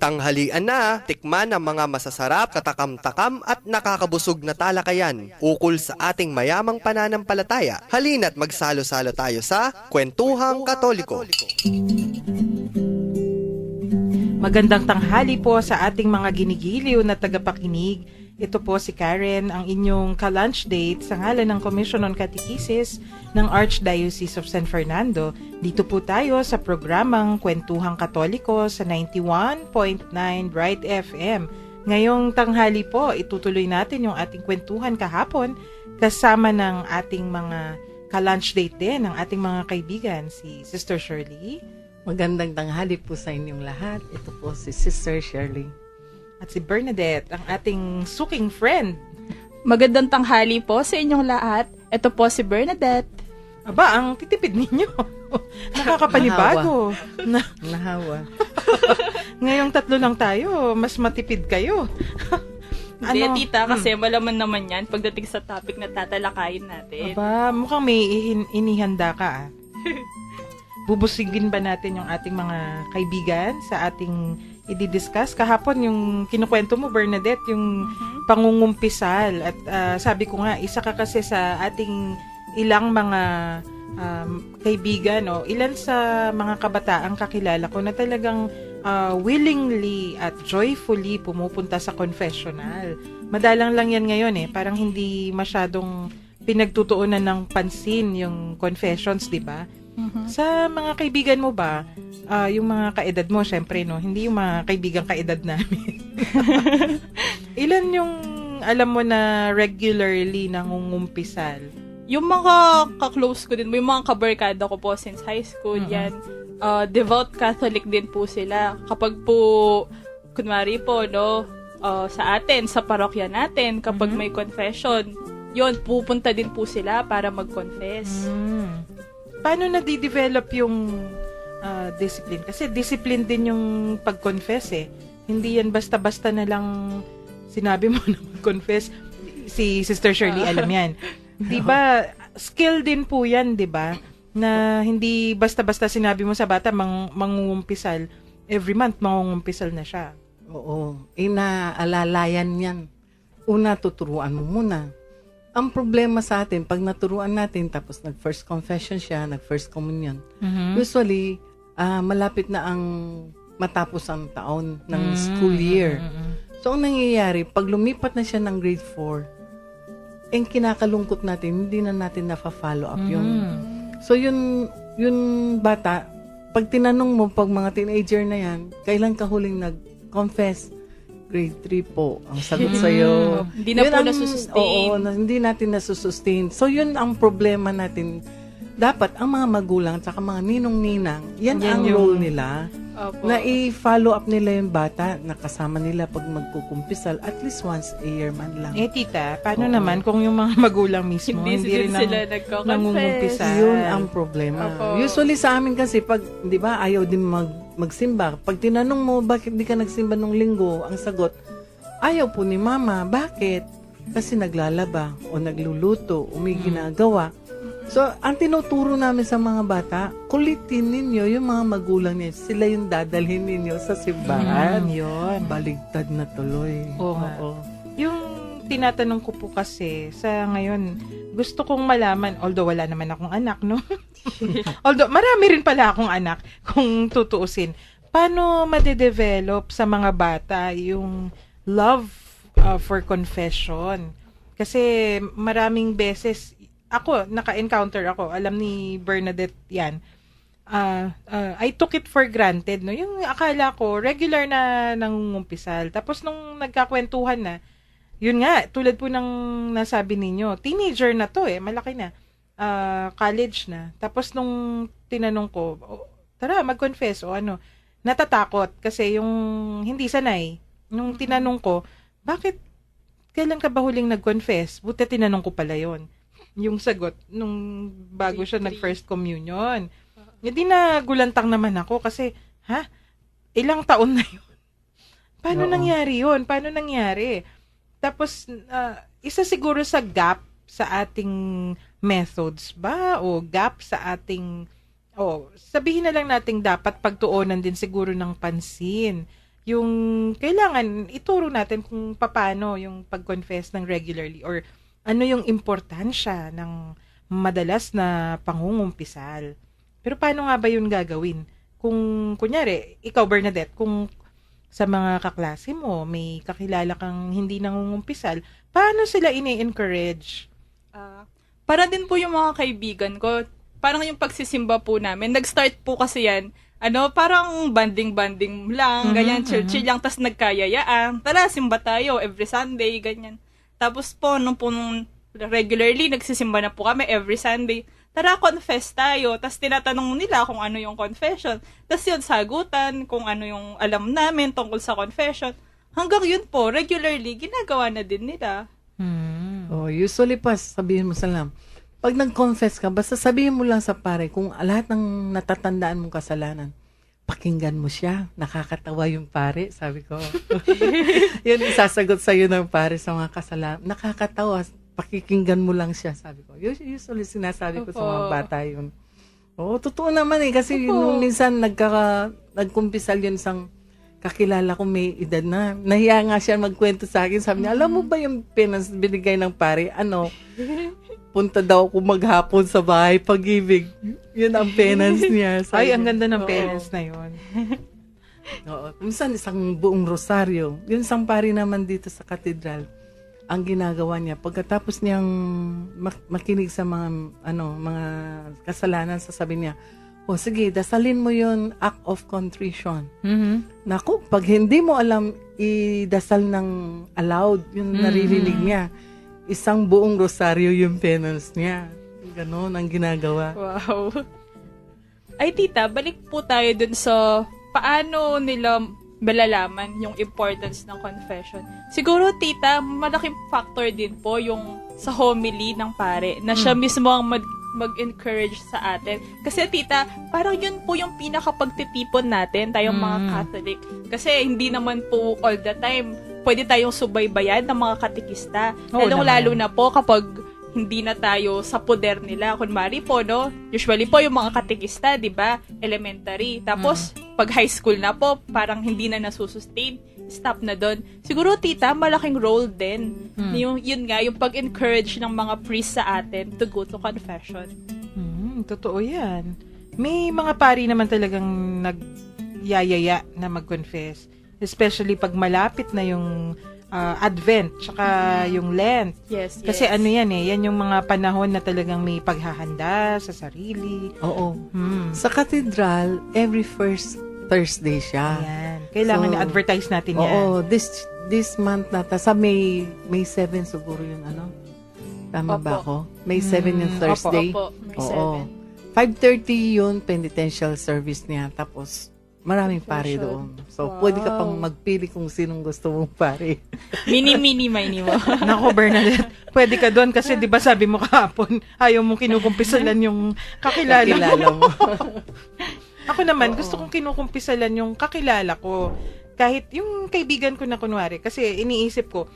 Tanghalian na, tikman ang mga masasarap, katakam-takam at nakakabusog na talakayan ukol sa ating mayamang pananampalataya. Halina't magsalo-salo tayo sa Kwentuhang Katoliko. Magandang tanghali po sa ating mga ginigiliw na tagapakinig. Ito po si Karen, ang inyong ka-lunch date sa ngalan ng Commission on Catechesis ng Archdiocese of San Fernando. Dito po tayo sa programang Kwentuhang Katoliko sa 91.9 Bright FM. Ngayong tanghali po, itutuloy natin yung ating kwentuhan kahapon kasama ng ating mga ka-lunch date din, ng ating mga kaibigan, si Sister Shirley. Magandang tanghali po sa inyong lahat. Ito po si Sister Shirley. At si Bernadette, ang ating suking friend. Magandang tanghali po sa inyong lahat. Ito po si Bernadette. Aba, ang titipid ninyo. Nakakapanibago. Nahawa. Ngayong tatlo lang tayo, mas matipid kayo. Hindi, tita, kasi malaman naman yan pagdating sa topic na tatalakayin natin. Aba, mukhang may inihanda ka. Bubusigin ba natin yung ating mga kaibigan sa ating i-discuss? Kahapon yung kinukwento mo, Bernadette, yung pangungumpisal. At sabi ko nga, isa ka kasi sa ating ilang mga kaibigan, ilan sa mga kabataang kakilala ko na talagang willingly at joyfully pumupunta sa confessional. Madalang lang yan ngayon parang hindi masyadong pinagtutuunan ng pansin yung confessions, di ba? Sa mga kaibigan mo ba, yung mga kaedad mo, syempre, hindi yung mga kaibigan kaedad namin. Ilan yung alam mo na regularly nangungumpisal? Yung mga ka-close ko din, yung mga kabarkada ko po since high school, yan, devout Catholic din po sila. Kapag po, kunwari po, sa atin, sa parokya natin, kapag may confession, yun, pupunta din po sila para mag-confess. Paano nadidevelop yung discipline? Kasi discipline din yung pag-confess Hindi yan basta-basta na lang sinabi mo na mag-confess. Si Sister Shirley alam yan. Di ba, skill din po yan, di ba? Na hindi basta-basta sinabi mo sa bata, mangungumpisal. Every month, mangungumpisal na siya. Oo. Inaalalayan yan. Una, tuturuan mo muna. Ang problema sa atin, pag naturuan natin, tapos nag-first confession siya, nag-first communion, usually, malapit na ang matapos ang taon ng school year. So, ang nangyayari, pag lumipat na siya ng grade 4, kinakalungkot natin, hindi na natin na-follow up yung... So, yun bata, pag tinanong mo, pag mga teenager na yan, kailan ka huling nag-confess? Grade 3 po ang sagot sa'yo. Hindi na po nasusustain. Oo, hindi natin nasusustain. So, yun ang problema natin. Dapat, ang mga magulang at mga ninong-ninang, yan ang role nila. Opo. Na i-follow up nila yung bata, nakasama nila pag magkukumpisal at least once a year man lang. Tita, paano naman kung yung mga magulang mismo hindi rin sila nangungumpisal? Yun ang problema. Opo. Usually sa amin kasi, pag, di ba, ayaw din magsimba. Pag tinanong mo, bakit di ka nagsimba nung linggo, ang sagot, ayaw po ni mama. Bakit? Kasi naglalaba o nagluluto o may ginagawa. So, ang tinuturo namin sa mga bata, kulitin ninyo yung mga magulang niyo. Sila yung dadalhin ninyo sa simbahan. Yun. Baligtad na tuloy. Oo. Yung tinatanong ko po kasi sa ngayon, gusto kong malaman, although wala naman akong anak, no? Although marami rin pala akong anak, kung tutuusin. Paano madedevelop sa mga bata yung love for confession? Kasi maraming beses, ako, naka-encounter ako, alam ni Bernadette yan, I took it for granted, no? Yung akala ko, regular na nangungumpisal. Tapos nung nagkakwentuhan na, yun nga, tulad po ng nasabi ninyo, teenager na to malaki na, college na. Tapos nung tinanong ko, tara, mag-confess, natatakot kasi yung hindi sanay. Nung tinanong ko, bakit, kailan ka ba huling nag-confess? Buti tinanong ko pala yon. Yung sagot, nung bago siya nag-first communion. Hindi na gulantang naman ako kasi, ilang taon na yun? Paano nangyari yun? Paano nangyari? Tapos, isa siguro sa gap sa ating methods ba? O gap sa ating, sabihin na lang natin dapat pagtuunan din siguro ng pansin yung kailangan ituro natin kung paano yung pag-confess ng regularly or ano yung importansya ng madalas na pangungumpisal. Pero paano nga ba yun gagawin? Kung, kunyari, ikaw Bernadette, kung sa mga kaklase mo, may kakilala kang hindi nangungumpisal, paano sila ini-encourage? Para din po yung mga kaibigan ko, parang yung pagsisimba po namin, nag-start po kasi yan, parang banding-banding lang, ganyan, chill-chill lang, tas nagkayayaan, tara, simba tayo every Sunday, ganyan. Tapos po, nung regularly, nagsisimba na po kami every Sunday, tara, confess tayo, tas tinatanong nila kung ano yung confession, tas yun, sagutan, kung ano yung alam namin tungkol sa confession, hanggang yun po, regularly, ginagawa na din nila. Usually pa, sabihin mo sa pag nag-confess ka, basta sabihin mo lang sa pare kung lahat ng natatandaan mong kasalanan, pakinggan mo siya. Nakakatawa yung pare, sabi ko. Yun, isasagot sa'yo ng pare sa mga kasalanan. Nakakatawa, pakikinggan mo lang siya, sabi ko. Usually sinasabi ko sa mga bata yun. Oo, totoo naman kasi nung minsan nagkumpisal yun isang kakilala ko may edad na. Nahiya nga siya magkwento sa akin. Sabi niya, alam mo ba yung penance binigay ng pare? Punta daw ako maghapon sa bahay pag-ibig. Yun ang penance niya. Ay, ang ganda ng penance na yun. Oo. Minsan isang buong rosaryo. Yun isang pare naman dito sa katedral. Ang ginagawa niya, pagkatapos niyang makinig sa mga kasalanan, sasabihin niya, sige, dasalin mo yun, act of contrition. Naku, pag hindi mo alam idasal ng aloud, yung naririnig niya, isang buong rosaryo yung penance niya. Ganon ang ginagawa. Wow. Ay, tita, balik po tayo dun sa paano nila malalaman yung importance ng confession. Siguro, tita, malaking factor din po yung sa homily ng pare, na siya mismo ang mag-encourage sa atin. Kasi, tita, parang yun po yung pinakapagtitipon natin, tayong mga Catholic. Kasi hindi naman po all the time pwede tayong subaybayan ng mga katikista. Lalo na po kapag hindi na tayo sa poder nila. Kunwari po, usually po yung mga katikista, di ba, elementary. Tapos, pag high school na po, parang hindi na nasusustain. Stop na doon. Siguro, tita, malaking role din. Yun nga, yung pag-encourage ng mga priests sa atin to go to confession. Totoo yan. May mga pari naman talagang nagyayaya na mag-confess. Especially pag malapit na yung Advent, tsaka yung Lent. Yes. Kasi yan yung mga panahon na talagang may paghahanda sa sarili. Oo. Sa katedral, every first Thursday siya. Ayan. Kailangan na-advertise natin yan. Oo, this month sa May 7 siguro yun, Tama ba ako? May 7 yung Thursday. Opo, May 7. Oo. 5:30 yun, penitential service niya. Tapos, maraming pare doon. So, pwede ka pang magpili kung sinong gusto mong pare. Mini mo. Nako, Bernadette, pwede ka doon kasi di ba sabi mo kahapon, ayaw mong kinukumpisalan yung kakilala mo. Ako naman, gusto kong kinukumpisalan yung kakilala ko. Kahit yung kaibigan ko na kunwari, kasi iniisip ko,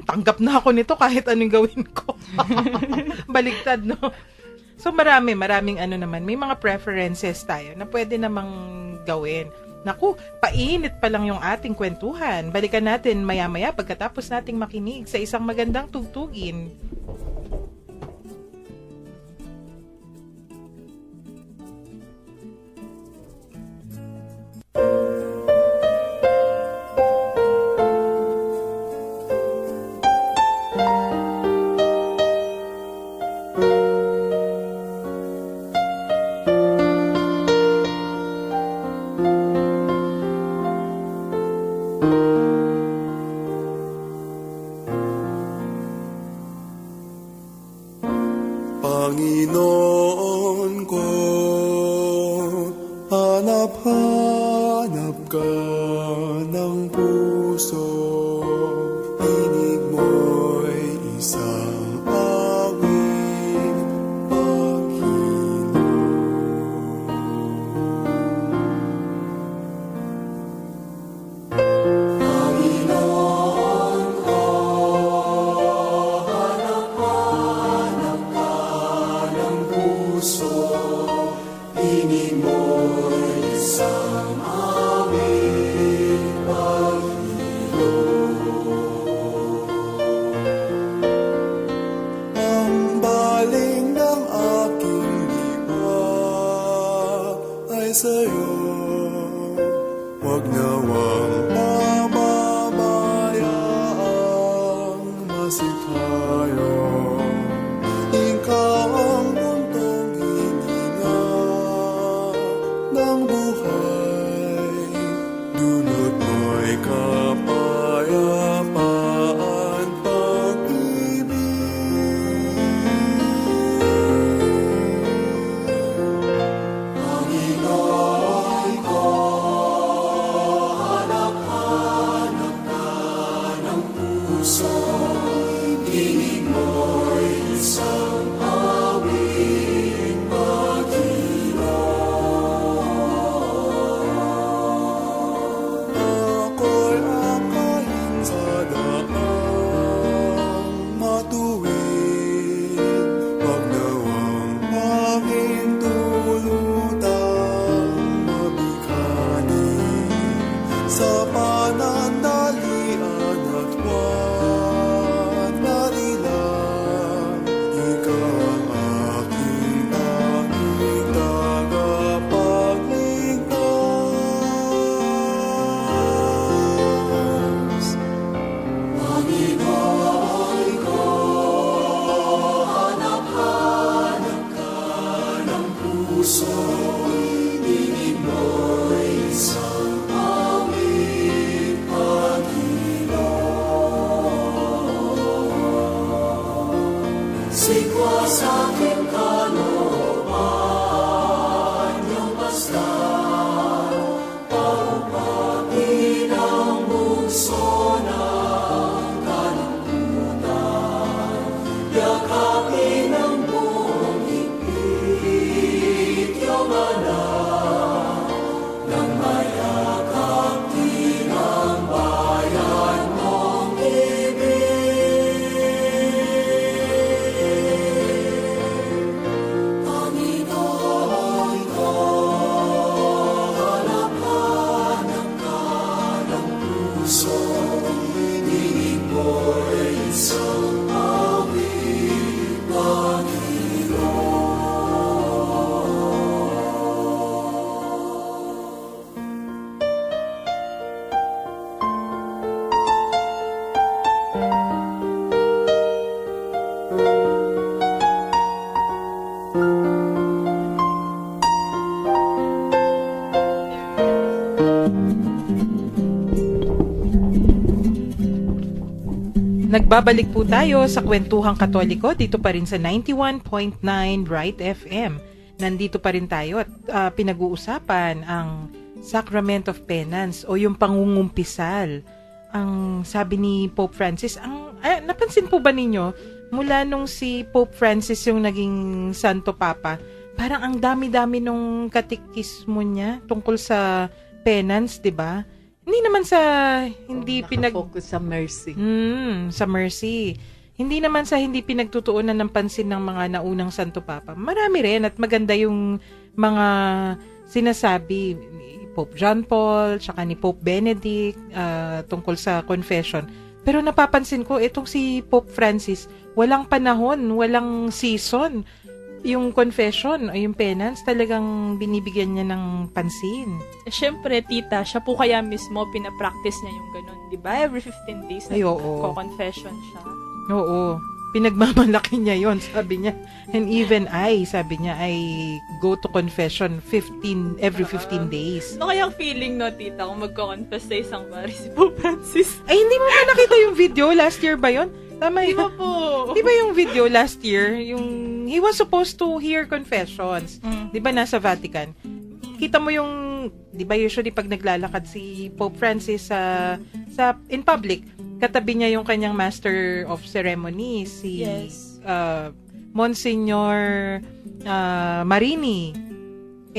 tanggap na ako nito kahit anong gawin ko. Baligtad, no? So, maraming naman. May mga preferences tayo na pwede namang gawin. Naku, painit pa lang yung ating kwentuhan. Balikan natin maya-maya pagkatapos nating makinig sa isang magandang tugtugin. Panginoon ko, hanap-hanap ka ng puso, pinig mo'y isang awit paghilo. Panginoon ko, hanap-hanap ka ng puso, pinig mo'y isang awit paghilo. nawang pamamayaang masikhayo. Ikaw ang muntong hininga ng buhay, dulot mo'y kapayapaan, pag-ibig. Ang ingay ko, hanap-hanap ka ng puso, tinig mo'y isang awit, pag-ilaw. Ako'y akayin sa daang matuwid, wag nawang pahintulutang mabighani sa panandalian at huwag marilang. Ikaw ang aking tanging tagapagligtas. Panginoon ko, hanap-hanap ka ng puso, tinig mo'y isang awit, pag-ilaw. Sikwa sa aking kalooban, yung basta paupatin ang bukso ng kalungkutan. Yakapin ang buong higpit yung anak, nang mayakap din ang bayan mong ibig. Panginoon ko, hanap-hanap ka ng puso, tinig mo'y isang awit, pag-ilaw. Nagbabalik po tayo sa Kwentuhang Katoliko dito pa rin sa 91.9 Right FM. Nandito pa rin tayo at pinag-uusapan ang Sacrament of Penance o yung pangungumpisal. Ang sabi ni Pope Francis, napansin po ba ninyo, mula nung si Pope Francis yung naging Santo Papa, parang ang dami-dami nung katikismo niya tungkol sa penance, 'di ba? Hindi naman sa Nakafocus sa mercy. sa mercy. Hindi naman sa hindi pinagtutuunan ng pansin ng mga naunang Santo Papa. Marami rin at maganda yung mga sinasabi ni Pope John Paul, tsaka ni Pope Benedict tungkol sa confession. Pero napapansin ko, itong si Pope Francis, walang panahon, walang season. Yung confession o yung penance, talagang binibigyan niya ng pansin. Siyempre, tita, siya po kaya mismo pinapractice niya yung ganun, di ba? Every 15 days Ay, oo. confession siya. Oo. Pinagmamalaki niya yon, sabi niya. And even sabi niya, I go to confession every 15 days. Ano kayang feeling, no, tita, kung magko-confess sa isang bari si Pope Francis? Ay, hindi mo ba nakita yung video? Last year ba yon? Tama Di yun. ba po? Di ba yung video last year, he was supposed to hear confessions. Di ba nasa Vatican? Kita mo yung, di ba usually pag naglalakad si Pope Francis sa in public, katabi niya yung kanyang Master of Ceremony, si Yes. Monsignor Marini.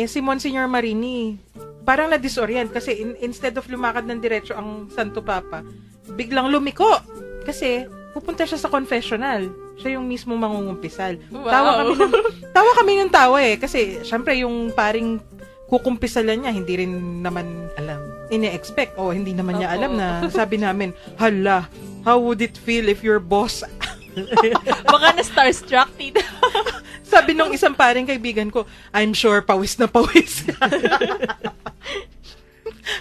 Si Monsignor Marini, parang na-disorient kasi instead of lumakad ng diretso ang Santo Papa, biglang lumiko. Kasi pupunta siya sa confessional. Siya yung mismo mangungumpisal. Wow. Tawa kami ng tawa kasi syempre yung paring kukumpisalan niya, hindi rin naman Alam. ine-expect o hindi naman niya Opo. alam na sabi namin, hala, how would it feel if your boss Baka na starstruck, tita. sabi nung isang paring kaibigan ko, I'm sure pawis na pawis ka.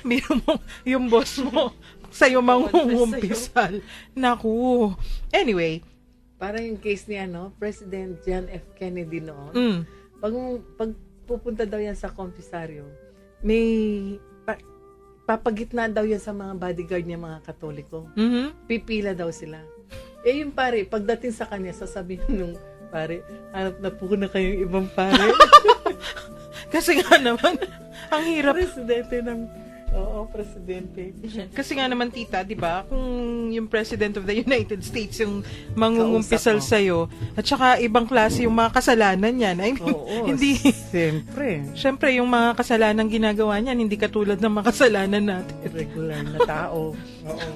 Biro mo, yung boss mo, sa'yo mangungumpisal. Naku. Anyway. Parang yung case ni President John F. Kennedy noon. Mm. Pag pupunta daw yan sa komisaryo, may papagitna daw yan sa mga bodyguard niya, mga Katoliko. Mhm. Pipila daw sila. Yung pare, pagdating sa kanya, sasabihin nung pare, hanap na po na kayong ibang pare. Kasi nga naman, ang hirap. Presidente presidente. Kasi nga naman, tita, di ba, kung yung President of the United States yung mangungumpisal Kausap mo. sa'yo, at saka ibang klase yung mga kasalanan niyan. I mean, Oo, hindi, siyempre. syempre, yung mga kasalanan ginagawa niyan, hindi katulad ng mga kasalanan natin. Regular na tao. Oo.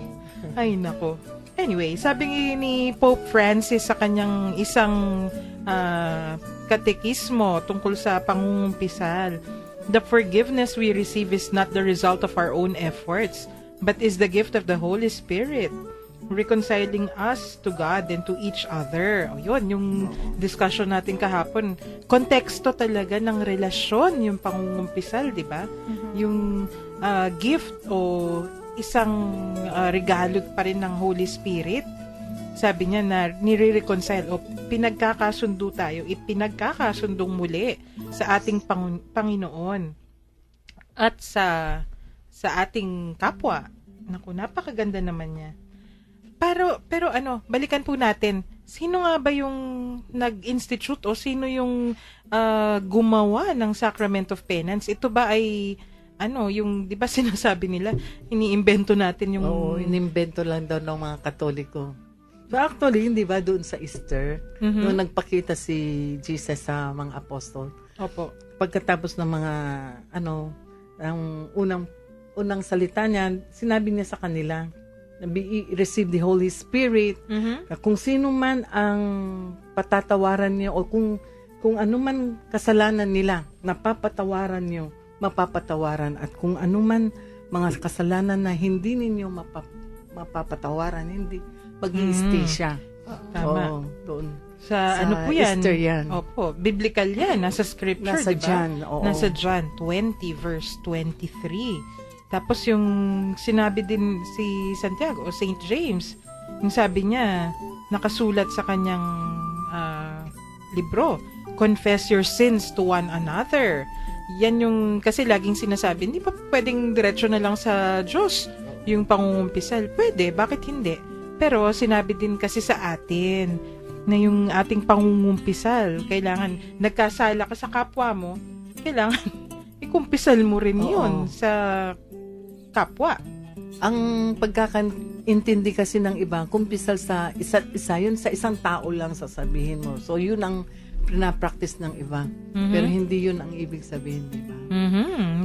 Ay, nako. Anyway, sabi ni Pope Francis sa kanyang isang katekismo tungkol sa pangungumpisal, the forgiveness we receive is not the result of our own efforts, but is the gift of the Holy Spirit, reconciling us to God and to each other. O yun, yung discussion natin kahapon. Konteksto talaga ng relasyon, yung pangungumpisal, di ba? Yung gift o isang regalo pa rin ng Holy Spirit. Sabi niya na nire-reconcile o pinagkakasundo tayo, ipinagkakasundong muli sa ating Panginoon at sa ating kapwa. Naku, napakaganda naman niya. Pero balikan po natin. Sino nga ba yung nag-institute o sino yung gumawa ng Sacrament of Penance? Ito ba ay yung, di ba sinasabi nila, iniimbento natin yung... Oo, inimbento lang daw ng mga Katoliko. So actually, hindi ba doon sa Easter, nung nagpakita si Jesus sa mga apostol, Opo. pagkatapos ng mga, ang unang salita niya, sinabi niya sa kanila, receive the Holy Spirit, kung sino man ang patatawaran niyo, o kung ano man kasalanan nila, napapatawaran niyo, mapapatawaran, at kung ano man mga kasalanan na hindi ninyo mapapatawaran, hindi mag-i-stay siya. Tama. Oo, doon. Sa ano po yan? Easter yan. Opo. Biblical yan. Nasa scripture, Nasa di ba? John, oo. Nasa John 20 verse 23. Tapos yung sinabi din si Santiago o Saint James, yung sabi niya, nakasulat sa kanyang libro, confess your sins to one another. Yan yung, kasi laging sinasabi, hindi pa pwedeng diretso na lang sa Diyos yung pangungumpisal. Pwede, bakit hindi? Pero sinabi din kasi sa atin na yung ating pangungumpisal, kailangan, nagkasala ka sa kapwa mo, kailangan ikumpisal mo rin yun sa kapwa. Ang pagkakaintindi kasi ng iba, kumpisal sa isa't isa, yun sa isang tao lang sasabihin mo. So yun ang pinapractice ng iba. Pero hindi yun ang ibig sabihin, di ba?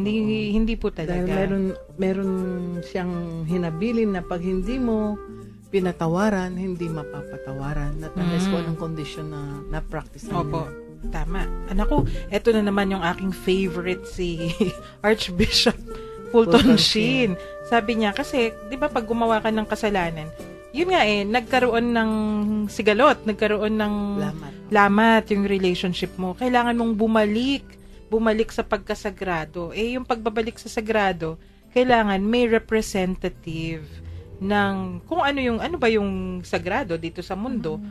Hindi po talaga. Dahil meron siyang hinabilin na pag hindi mo pinatawaran, hindi mapapatawaran. Not unless kung anong condition na na-practice na Opo, tama. Anak ko, eto na naman yung aking favorite, si Archbishop Fulton Sheen. Sabi niya, kasi, di ba pag gumawa ka ng kasalanan, yun nga nagkaroon ng sigalot, nagkaroon ng lamat yung relationship mo. Kailangan mong bumalik sa pagkasagrado. Yung pagbabalik sa sagrado, kailangan may representative ng kung ano ba yung sagrado dito sa mundo.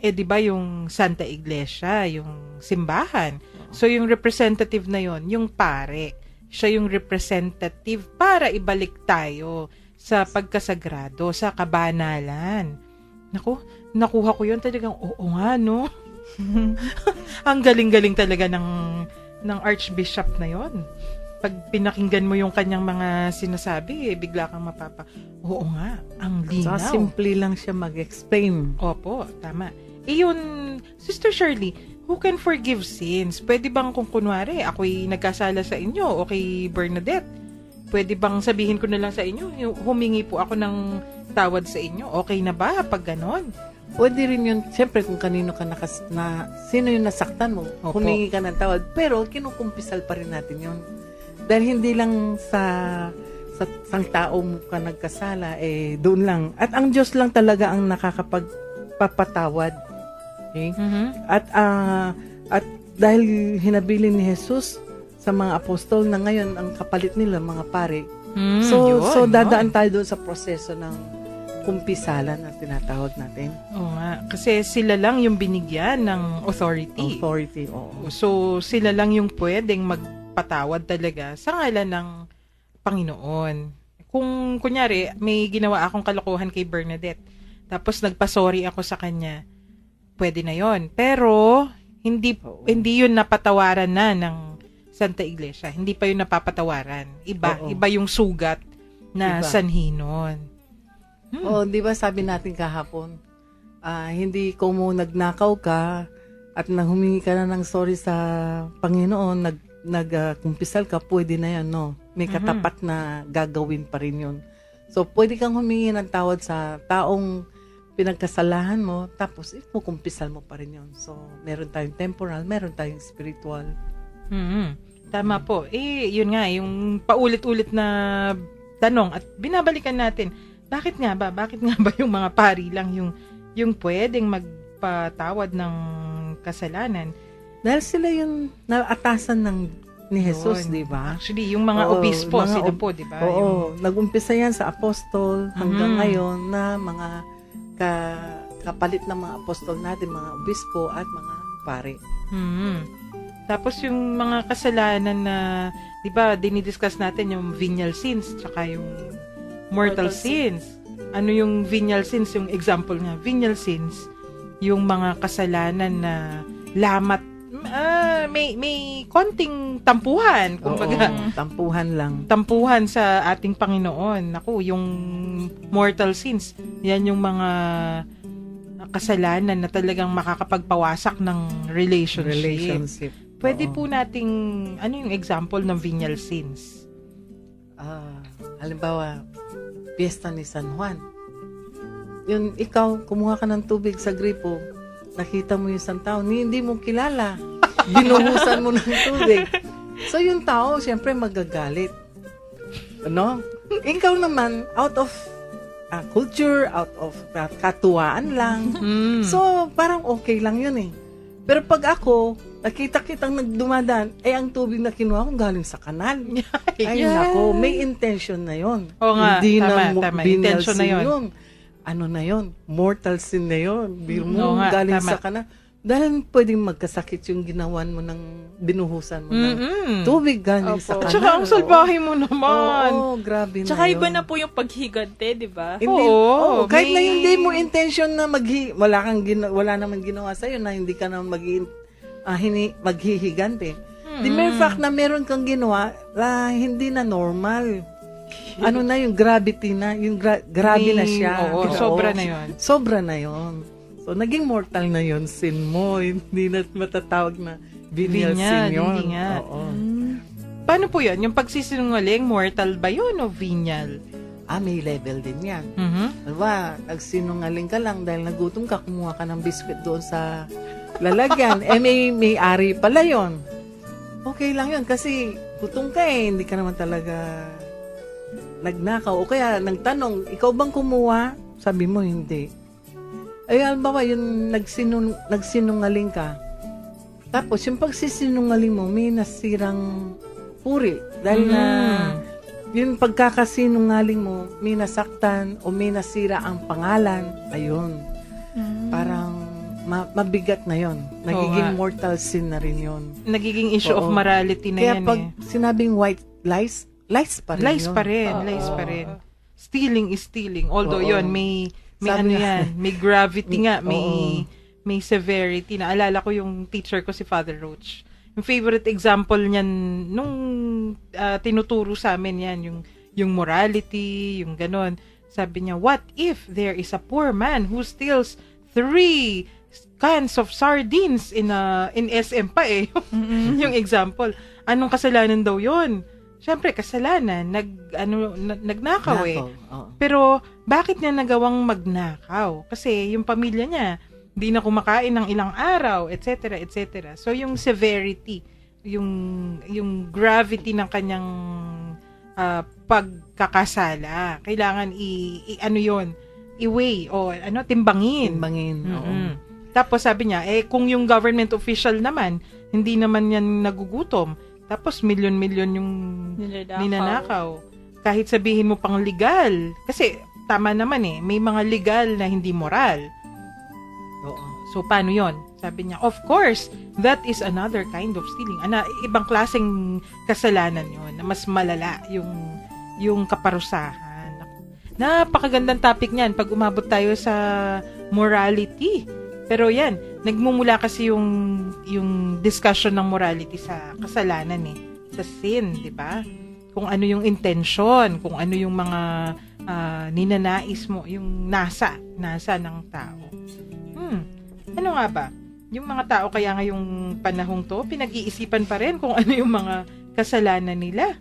Di ba yung Santa Iglesia, yung simbahan. So yung representative na yon, yung pare, siya yung representative para ibalik tayo sa pagkasagrado, sa kabanalan. Naku, nakuha ko yun talagang, oo nga, no? Ang galing-galing talaga ng Archbishop na yon. Pag pinakinggan mo yung kanyang mga sinasabi, bigla kang oo nga, ang linaw. So, simple lang siya mag-explain. Opo, tama. Yun, Sister Shirley, who can forgive sins? Pwede bang kung kunwari, ako'y nagkasala sa inyo o kay Bernadette, pwede bang sabihin ko na lang sa inyo, humingi po ako ng tawad sa inyo? Okay na ba pag ganon? Pwede rin yun, siyempre kung kanino ka sino yung nasaktan mo, Opo. humingi ka ng tawad, pero kinukumpisal pa rin natin yun. Dahil hindi lang sa sang tao mo ka nagkasala, doon lang. At ang Diyos lang talaga ang nakakapagpapatawad. Okay? At dahil hinabilin ni Jesus sa mga apostol na ngayon, ang kapalit nila, mga pare, So yun. dadaan tayo doon sa proseso ng kumpisalan na tinatawag natin. Oo nga. Kasi sila lang yung binigyan ng authority. Authority, oo. So, sila lang yung pwedeng magpatawad talaga sa ngalan ng Panginoon. Kung, kunyari, may ginawa akong kalokohan kay Bernadette, tapos nagpasorry ako sa kanya, pwede na yon. Pero, hindi yun napatawaran na ng Santa Iglesia. Hindi pa yun napapatawaran. Oo. Iba yung sugat na Iba. sanhi nun. Oo, di ba sabi natin kahapon, hindi ko mo nagnakaw ka at nang humingi ka na ng sorry sa Panginoon, kumpisal ka, pwede na yan, no? May katapat na gagawin pa rin yun. So, pwede kang humingi ng tawad sa taong pinagkasalahan mo, tapos kumpisal mo pa rin yun. So, meron tayong temporal, meron tayong spiritual. Tama po. Yun nga, yung paulit-ulit na tanong at binabalikan natin, bakit nga ba yung mga pari lang yung pwedeng magpatawad ng kasalanan? Dahil sila yung naatasan ni Jesus, Yun. di ba? Actually, yung mga Oo, obispo, mga sila po, di ba? Oo, nag-umpisa yan sa apostol hanggang Mhm. ngayon na mga kapalit ng mga apostol natin, mga obispo at mga pare. Tapos yung mga kasalanan na, di ba, dinidiscuss natin yung venial sins, tsaka yung mortal sins. Ano yung venial sins? Yung example nga, venial sins, yung mga kasalanan na lamat, may konting tampuhan, kumbaga. Oo, tampuhan lang. Tampuhan sa ating Panginoon. Naku, yung mortal sins, yan yung mga kasalanan na talagang makakapagpawasak ng relationship. Pwede Oo. po nating, ano yung example ng venial sins? Halimbawa, piyesta ni San Juan. Yun, ikaw, kumuha ka ng tubig sa gripo, nakita mo yung isang tao, hindi mo kilala. Binuhusan mo ng tubig. So, yung tao, siyempre magagalit. Ano? Ikaw naman, out of culture, out of katuwaan lang. So, parang okay lang yun eh. Pero pag ako, nakita kitang nagdumadaan, ang tubig na kinuha ko galing sa kanal. Ay, nako, may intention na yun. Oo nga, Hindi tama. venial Intention na sin yun. Ano na yun? Mortal sin na yun. Biro Oo mo, nga, galing tama. sa kanal. Dahil pwedeng magkasakit yung ginawan mo ng binuhusan mo ng Mm-mm. tubig galing sa Opo. kanal. At saka ang salbahe mo naman. Oo, grabe Tsaka na yun. iba na po yung paghigante, di ba? Hindi, Oo, kahit na may- hindi mo intention na wala naman ginawa sa'yo na hindi ka na maghihigante. The mere fact na meron kang ginawa, hindi na normal. Ano na yung gravity na, yung grabe na siya. Oo, sobra na yun. Sobra na yun. So, naging mortal na yun, sin mo. Hindi na matatawag na venial sin yun. Hindi nga. Oo. Paano po yun? Yung pagsisinungaling, mortal ba yun o venial? May level din yan. Mhm. Diba, nagsinungaling ka lang dahil nagutom ka, kumuha ka ng biskwit doon sa lalagyan. May-ari pala yon. Okay lang yun kasi gutom ka hindi ka naman talaga nagnakaw. O kaya nagtanong, ikaw bang kumuha? Sabi mo, hindi. Halimbawa, yung nagsinungaling ka. Tapos, yung pagsisinungaling mo, may nasirang puri. Dahil na yung pagkakasinungaling mo, may nasaktan o may nasira ang pangalan. Ayun. Parang mabigat na yon. Nagiging nga. mortal sin na rin yon. Nagiging issue of Oo. morality na Kaya yan pag eh. sinabing white lies pa rin Lies yun. pa rin, Oo. lies pa rin. Stealing is stealing. Although Oo. yun, may Sabi ano nga- yan, may gravity nga, Oo. may severity. Naalala ko yung teacher ko si Father Roach. Yung favorite example niyan nung tinuturo sa amin yan, yung morality, yung ganon. Sabi niya, what if there is a poor man who steals 3 cans of sardines in SM pa eh. Yung example. Anong kasalanan daw yon? Siyempre, kasalanan. Nagnakaw eh. Oo. Pero, bakit niya nagawang magnakaw? Kasi yung pamilya niya, hindi na kumakain ng ilang araw, etc., etc. So, yung severity, yung gravity ng kanyang pagkakasala, kailangan i-weigh o timbangin. Timbangin. Oo. Mm-mm. Tapos sabi niya, kung yung government official naman, hindi naman yan nagugutom, tapos milyon-milyon yung Ninanakaw. ninanakaw. kahit sabihin mo pang legal, kasi tama naman may mga legal na hindi moral. Oo. So, paano yon? Sabi niya, of course, that is another kind of stealing. Ibang klaseng kasalanan yon na mas malala yung kaparusahan. Napakagandang topic niyan pag umabot tayo sa morality. Pero yan, nagmumula kasi yung discussion ng morality sa kasalanan sa sin, di ba? Kung ano yung intention, kung ano yung mga ninanais mo, yung nasa ng tao. Ano nga ba? Yung mga tao kaya ngayong panahong to, pinag-iisipan pa rin kung ano yung mga kasalanan nila.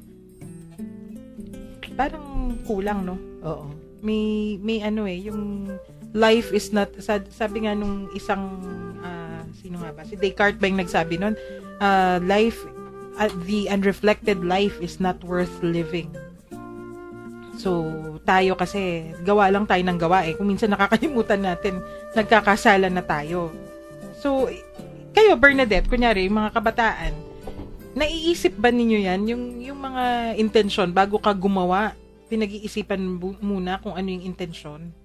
Parang kulang, no? Oo. May yung life is not, sabi nga nung isang, sino nga ba? Si Descartes ba yung nagsabi nun? Life, the unreflected life is not worth living. So, tayo kasi, gawa lang tayo ng gawa Kung minsan nakakalimutan natin, nagkakasala na tayo. So, kayo, Bernadette, kunyari, yung mga kabataan, naiisip ba ninyo yan? Yung mga intensyon, bago ka gumawa, pinag-iisipan muna kung ano yung intensyon?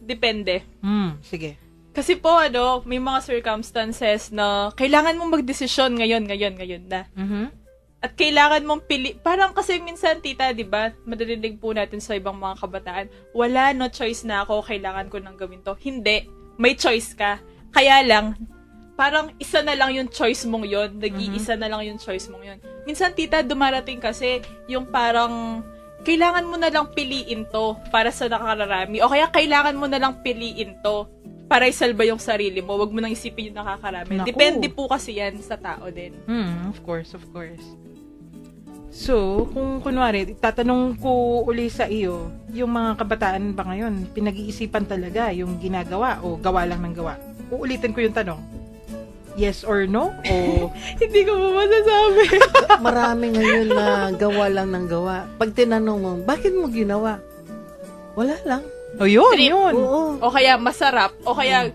Depende. Sige. Kasi po, may mga circumstances na kailangan mong magdesisyon ngayon na. At kailangan mong pili. Parang kasi minsan, tita, di ba, madalilig po natin sa ibang mga kabataan, wala, no choice na ako, kailangan ko nang gawin to. Hindi. May choice ka. Kaya lang, parang isa na lang yung choice mong yon, nag-iisa na lang yung choice mong yon. Minsan, tita, dumarating kasi yung parang, kailangan mo na lang piliin to para sa nakakararami. O kaya, kailangan mo na lang piliin to para isalba yung sarili mo. Wag mo nang isipin yung nakakarami. Naku. Depende po kasi yan sa tao din. Of course. So, kung kunwari, tatanong ko uli sa iyo, yung mga kabataan ba ngayon, pinag-iisipan talaga yung ginagawa o gawa lang ng gawa? Uulitin ko yung tanong. Yes or no? O Hindi ko po masasabi. Marami ngayon na gawa lang ng gawa. Pag tinanong mo, bakit mo ginawa? Wala lang. yun, Trip. yun. Oo. O kaya masarap. O kaya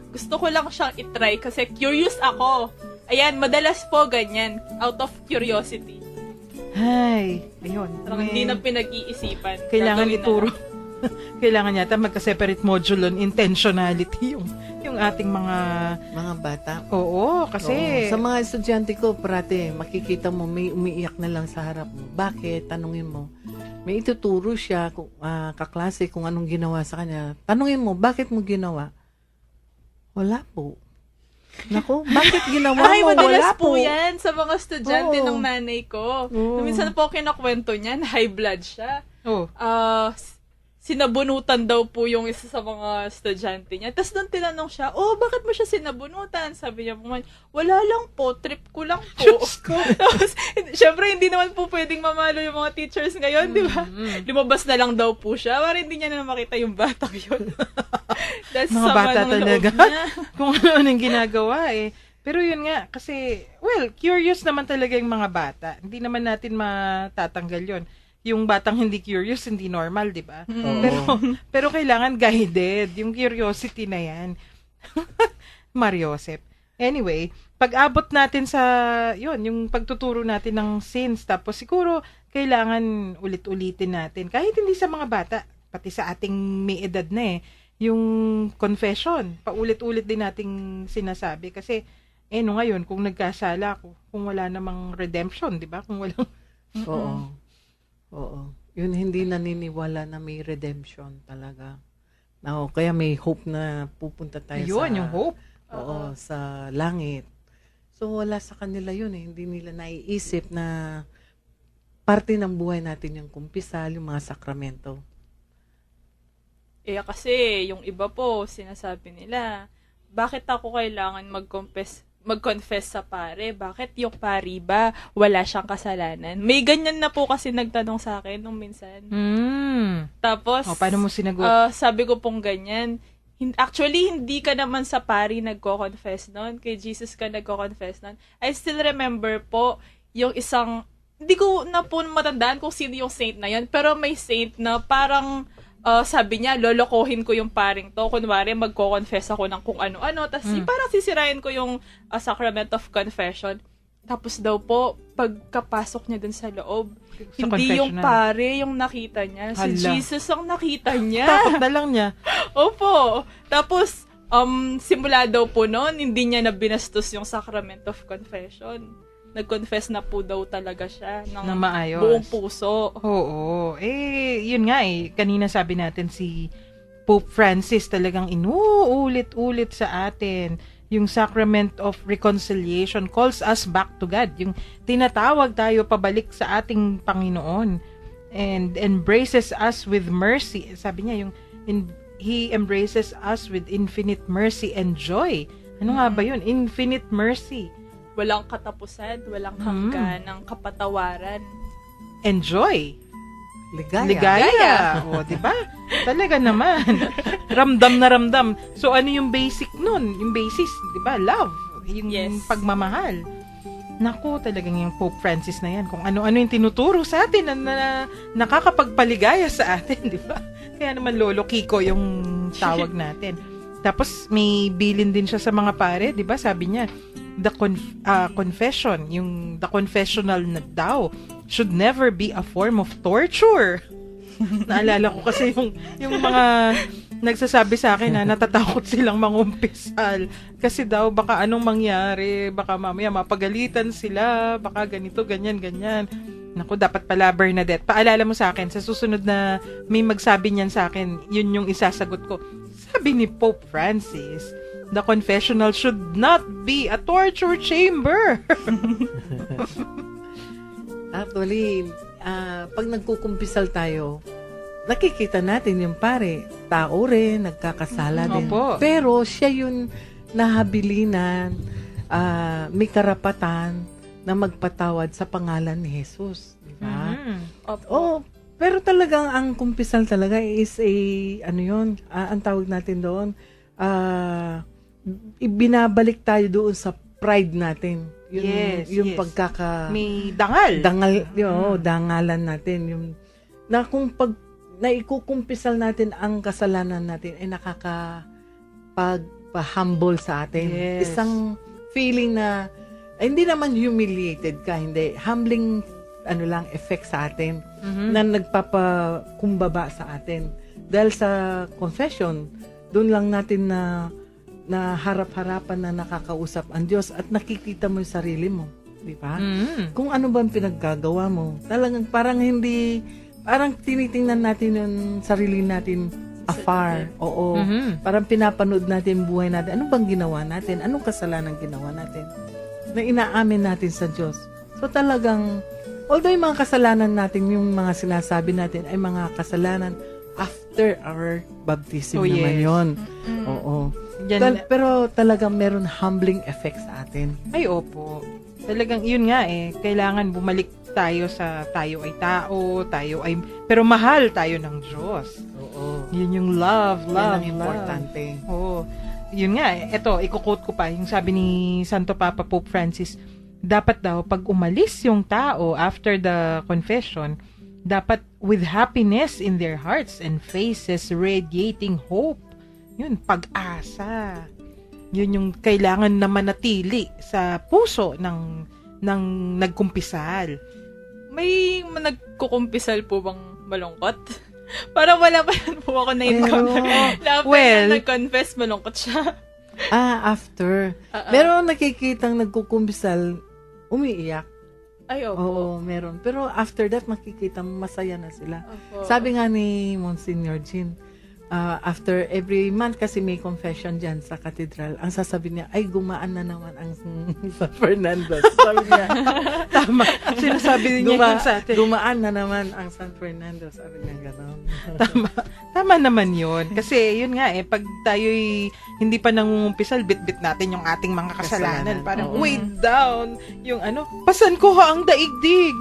gusto ko lang siyang itry kasi curious ako. Ayan, madalas po ganyan. Out of curiosity. Ay, ayun. Parang hindi na pinag-iisipan. Kailangan Gagawin na ituro. lang. Kailangan yata magka-separate module on intentionality yung ating mga Mga bata. oo, kasi Oo. Sa mga estudyante ko, parati, makikita mo, may umiiyak na lang sa harap mo. Bakit? Tanungin mo. May ituturo siya, kaklase, kung anong ginawa sa kanya. Tanungin mo, bakit mo ginawa? Wala po. Naku, bakit ginawa Ay, mo? Wala madalas po. po yan sa mga estudyante Oo. ng nanay ko. Oo. Minsan po kinakwento niyan, high blood siya. oh, Sinabunutan daw po yung isa sa mga estudyante niya. Tapos nung tinanong siya, bakit mo siya sinabunutan? Sabi niya po, wala lang po, trip ko lang po. Tapos, syempre, hindi naman po pwedeng mamalo yung mga teachers ngayon, di ba? Lumabas na lang daw po siya, para hindi niya na makita yung batang yun. That's mga sama bata ng loob talaga. niya. Kung ano yung ginagawa Pero yun nga, kasi, curious naman talaga yung mga bata. Hindi naman natin matatanggal yun. Yung batang hindi curious, hindi normal, di ba? Pero kailangan guided. Yung curiosity na yan. Mariosep. Anyway, pag-abot natin sa, yung pagtuturo natin ng sins, tapos siguro, kailangan ulit-ulitin natin. Kahit hindi sa mga bata, pati sa ating may edad na yung confession, paulit-ulit din nating sinasabi. Kasi, ngayon, kung nagkasala ako, kung wala namang redemption, di ba? Kung walang... Oo. Yun, hindi naniniwala na may redemption talaga. Kaya may hope na pupunta tayo yung hope. Oo, sa langit. So, wala sa kanila yun Hindi nila naiisip na parte ng buhay natin yung kumpisal, yung mga sakramento. Kasi, yung iba po, sinasabi nila, bakit ako kailangan mag-confess sa pare? Bakit yung pari ba wala siyang kasalanan? May ganyan na po kasi nagtanong sa akin nung minsan. Tapos, paano mo sinagot? sabi ko pong ganyan, actually, hindi ka naman sa pari nagko-confess nun. Kay Jesus ka nagko-confess nun. I still remember po, yung isang, hindi ko na po matandaan kung sino yung saint na yun, pero may saint na parang, sabi niya, lolokohin ko yung paring to. Kunwari, magko-confess ako ng kung ano-ano. Tapos, parang sisirain ko yung sacrament of confession. Tapos daw po, pagkapasok niya dun sa loob, Sa hindi yung confessional. pare yung nakita niya. Si Hala. Jesus ang nakita niya. Takot na lang niya. Opo. Tapos, simula daw po noon, hindi niya na binastos yung sacrament of confession. Nag-confess na po daw talaga siya ng Na maayos. buong puso. Oo. Yun nga Kanina sabi natin si Pope Francis talagang inuulit-ulit sa atin. Yung Sacrament of Reconciliation calls us back to God. Yung tinatawag tayo pabalik sa ating Panginoon and embraces us with mercy. Sabi niya, He embraces us with infinite mercy and joy. Ano nga ba yun? Infinite mercy Walang katapusan, walang hanggan ng kapatawaran. and joy. Ligaya. Ligaya. O, di ba? Talaga naman. Ramdam na ramdam. So, ano yung basic nun? Yung basis, di ba? Love. Yung Yes. pagmamahal. Naku, talagang yung Pope Francis na yan. Kung ano-ano yung tinuturo sa atin na nakakapagpaligaya sa atin, di ba? Kaya naman Lolo Kiko yung tawag natin. Tapos, may bilin din siya sa mga pare, di ba? Sabi niya, the confession, the confessional na daw, should never be a form of torture. Naalala ko kasi yung mga nagsasabi sa akin na natatakot silang mangumpisal. Kasi daw baka anong mangyari, baka mamaya mapagalitan sila, baka ganito, ganyan, ganyan. Naku, dapat pala Bernadette, paalala mo sa akin, sa susunod na may magsabi niyan sa akin, yun yung isasagot ko. Sabi ni Pope Francis, the confessional should not be a torture chamber. Actually, pag nagkukumpisal tayo, nakikita natin yung pare, tao rin, nagkakasala din. Opo. Pero siya yung nahabilinan, may karapatan na magpatawad sa pangalan ni Jesus. Di ba? Opo. Oh, pero talagang ang kumpisal talaga is ang tawag natin doon, ibinabalik tayo doon sa pride natin. Yung yes. May dangal. Dangalan natin. Yung, na kung naikukumpisal natin ang kasalanan natin, ay nakakapagpa-humble sa atin. Yes. Isang feeling na, hindi naman humiliated ka, hindi. Humbling, effect sa atin, na nagpapakumbaba sa atin. Dahil sa confession, doon lang natin na harap-harapan na nakakausap ang Diyos at nakikita mo yung sarili mo. Di ba? Kung ano ba ang pinaggagawa mo. Talagang parang tinitingnan natin yung sarili natin afar. Oo. Parang pinapanood natin yung buhay natin. Ano bang ginawa natin? Anong kasalanan ginawa natin? Na inaamin natin sa Diyos. So talagang, although yung mga kasalanan natin, yung mga sinasabi natin ay mga kasalanan after our baptism Oh, naman yes. yun. Oo. Yan, Pero talagang meron humbling effect sa atin. ay, opo. Talagang, yun nga kailangan bumalik tayo sa tayo ay tao, pero mahal tayo ng Diyos. Oo. Yun yung love. Yan ang importante. Oo. Yun nga eto, iko-quote ko pa, yung sabi ni Santo Papa Pope Francis, dapat daw, pag umalis yung tao after the confession, dapat with happiness in their hearts and faces radiating hope. Yun, pag-asa. Yun yung kailangan na manatili sa puso ng nagkumpisal. May nagkukumpisal po bang malungkot? Para wala pa yan po ako na-encounter. well, na nag-confess, malungkot siya. After. Pero nakikitang nagkukumbisal, umiiyak. Ay, opo. Oo, meron. Pero after that, makikita masaya na sila. Opo. Sabi nga ni Monsignor Jean, after every month kasi may confession dyan sa cathedral, ang sasabi niya, ay gumaan na naman ang San Fernando. Sabi niya, Tama. Sinasabi niya yun sa atin. gumaan na naman ang San Fernando. Sabi niya gano'n. Tama naman yun. Kasi yun nga pag tayo'y hindi pa nangungumpisal, bit-bit natin yung ating mga kasalanan. Parang Oo. way down. Yung pasan ko ha ang daigdig.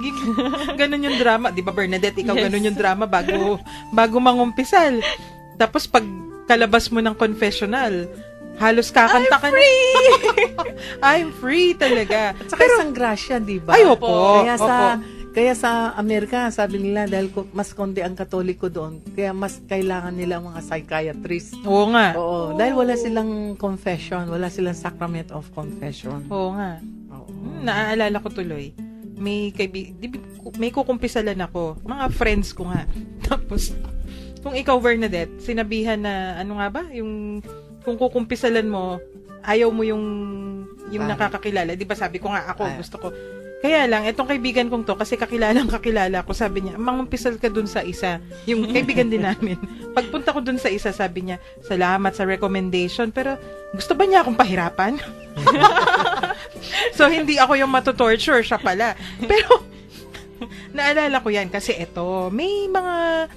Ganun yung drama. Di ba Bernadette, ikaw Yes. ganun yung drama bago mangumpisal. Tapos pag kalabas mo ng confessional, halos kakanta ka na. I'm free talaga. Saka isang grasya, di ba? Ay, opo. Kaya sa Amerika, sabi nila, dahil mas konti ang Katoliko doon, kaya mas kailangan nila ang mga psychiatrist. Oo nga. Oo, dahil wala silang confession, wala silang sacrament of confession. Oo nga. Oo. Naaalala ko tuloy. May kukumpisalan ako. Mga friends ko nga. Tapos, kung ikaw, Bernadette, sinabihan na, ano nga ba? Yung, kung kukumpisalan mo, ayaw mo yung nakakakilala. Di ba sabi ko nga, ako, gusto ko. Kaya lang, etong kaibigan kong to, kasi kakilala ko, sabi niya, mangumpisal ka dun sa isa. Yung kaibigan din namin. Pagpunta ko dun sa isa, sabi niya, salamat sa recommendation, pero gusto ba niya akong pahirapan? So, hindi ako yung matutorture, siya pala. Pero, naalala ko yan, kasi eto, may mga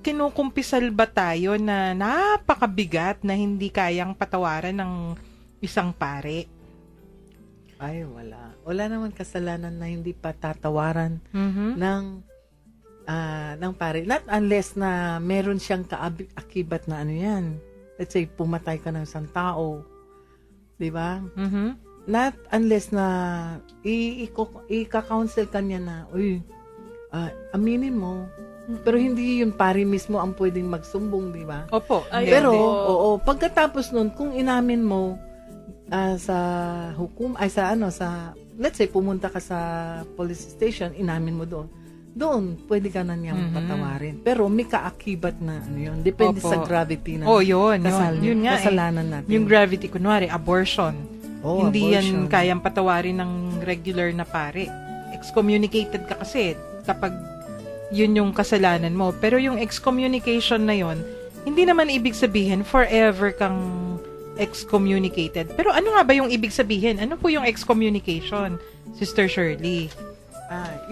kinukumpisal ba tayo na napakabigat na hindi kayang patawaran ng isang pare? Ay, wala. Wala naman kasalanan na hindi patatawaran ng pare. Not unless na meron siyang kaakibat na ano yan. Let's say, pumatay ka ng isang tao. Di ba? Not unless na ika-counsel ka niya na, uy, aminin mo. Pero hindi yung pare mismo ang pwedeng magsumbong, di ba? Opo. Pero, oo, pagkatapos nun, kung inamin mo, sa let's say pumunta ka sa police station, inamin mo doon pwede ka na niyang patawarin, pero may kaakibat na ano yun, depende sa gravity na yun nga kasalanan natin. Yung gravity, kunwari abortion, hindi abortion. yan kayang patawarin ng regular na pare. Excommunicated ka kasi kapag yun yung kasalanan mo, pero yung excommunication na yun, hindi naman ibig sabihin forever kang excommunicated. Pero ano nga ba yung ibig sabihin? Ano po yung excommunication, Sister Shirley?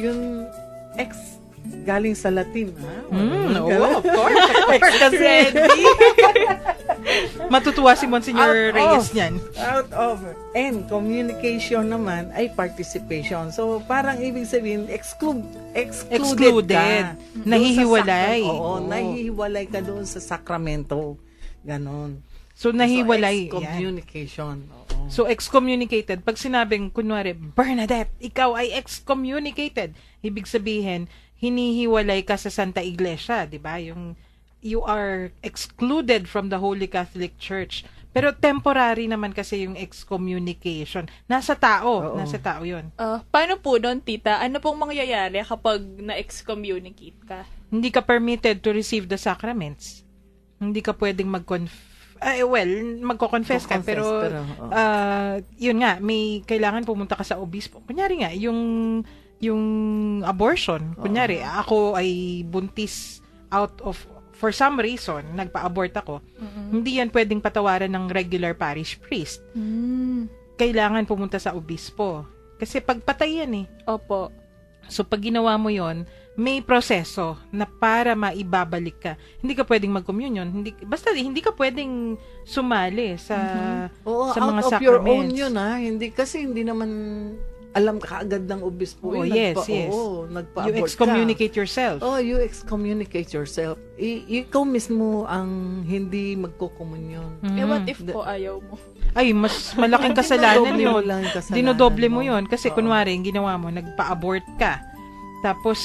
Yung ex galing sa Latin, ha? Of course. Kasi Matutuwa si Monsignor Reyes niyan. Out of. And communication naman ay participation. So, parang ibig sabihin, excluded ka. Nahihiwalay. Nahihiwalay ka doon sa sakramento. Ganon. So, nahiwalay. Excommunication. So, excommunicated. Pag sinabing, kunwari, Bernadette, ikaw ay excommunicated. Ibig sabihin, hinihiwalay ka sa Santa Iglesia, di ba? You are excluded from the Holy Catholic Church. Pero temporary naman kasi yung excommunication. Nasa tao. Nasa tao yun. Paano po doon, tita? Ano pong mangyayari kapag na-excommunicate ka? Hindi ka permitted to receive the sacraments. Hindi ka pwedeng magko-confess ka, pero yun nga, may kailangan pumunta ka sa obispo. Kunyari nga, yung abortion, kunyari, ako ay buntis for some reason, nagpa-abort ako, hindi yan pwedeng patawaran ng regular parish priest. Kailangan pumunta sa obispo. Kasi pagpatay yan eh. Opo. So, pag ginawa mo yon, may proseso na para maibabalik ka. Hindi ka pwedeng mag-communion. Basta hindi ka pwedeng sumali sa mga out of sacraments. your own yun, ha? Hindi naman alam kaagad ng obispo. Yes. Nagpa-abort You excommunicate yourself. You excommunicate yourself. Ikaw mismo ang hindi magko-komunyon. What if po ayaw mo? Ay, mas malaking kasalanan yun. Dinodoble mo yun. Kasi kunwari, yung ginawa mo, nagpa-abort ka. Tapos,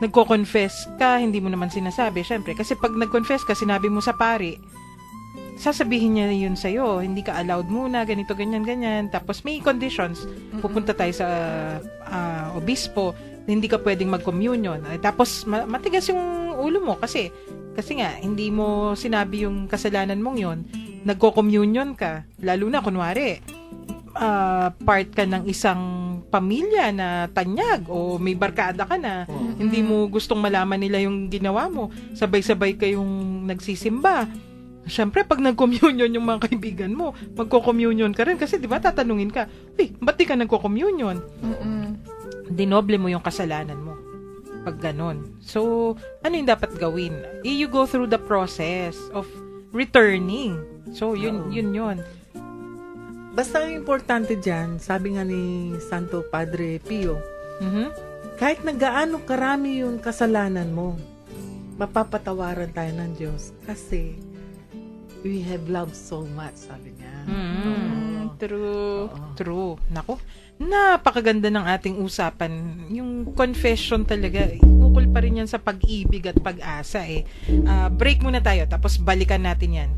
nagko-confess ka, hindi mo naman sinasabi. Siyempre, kasi pag nag-confess ka, sinabi mo sa pari, sasabihin niya yun sa'yo. Hindi ka allowed muna, ganito, ganyan. Tapos, may conditions. Pupunta tayo sa obispo. Hindi ka pwedeng mag-communion. Tapos, matigas yung ulo mo. Kasi nga, hindi mo sinabi yung kasalanan mong yun. Nagko-communion ka. Lalo na, kunwari, part ka ng isang pamilya na tanyag o may barkada ka na hindi mo gustong malaman nila yung ginawa mo, sabay-sabay kayong nagsisimba. Siyempre, pag nag-communion yung mga kaibigan mo, magko-communion ka rin kasi di ba tatanungin ka, ba't di ka nagko-communion? Dinoble mo yung kasalanan mo pag ganon. So, ano yung dapat gawin? You go through the process of returning. So, yun. Basta ang importante dyan, sabi nga ni Santo Padre Pio, kahit na gaano karami yung kasalanan mo, mapapatawaran tayo ng Diyos kasi we have loved so much, sabi niya. True. Nako, napakaganda ng ating usapan. Yung confession talaga, ukol pa rin yan sa pag-ibig at pag-asa eh. Break muna tayo, tapos balikan natin yan.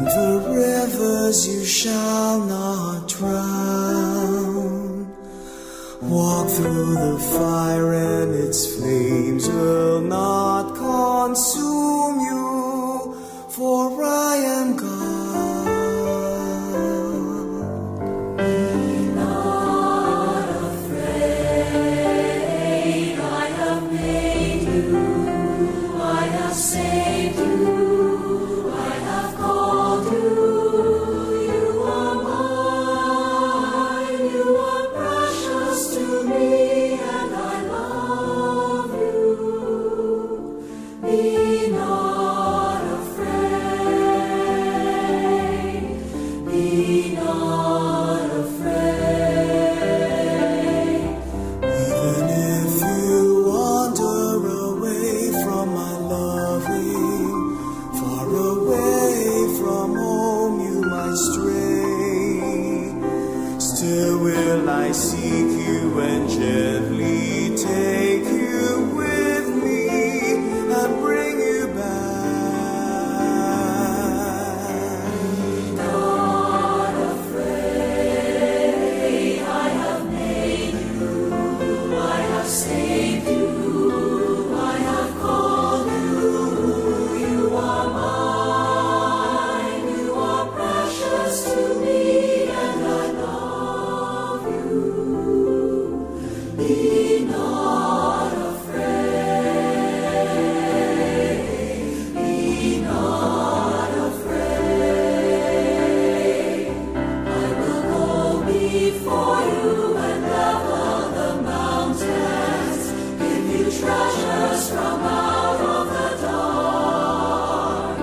the rivers you shall not drown. Walk through the fire and its flames will not consume you, for I am God. Be not afraid, I have made you, I have saved you, I have called you, you are mine, you are precious to me, and I love you. Be not afraid, be not afraid. Even if you wander away from my loving, far away from home you might stray, still will I seek you and gently take you with me and bring you back. Be not afraid, I have made you, I have saved you, I have called you, you are mine, you are precious to me, and I love you. Be not afraid, be not afraid. I will go before you and level the mountains, give you treasures from out of the dark.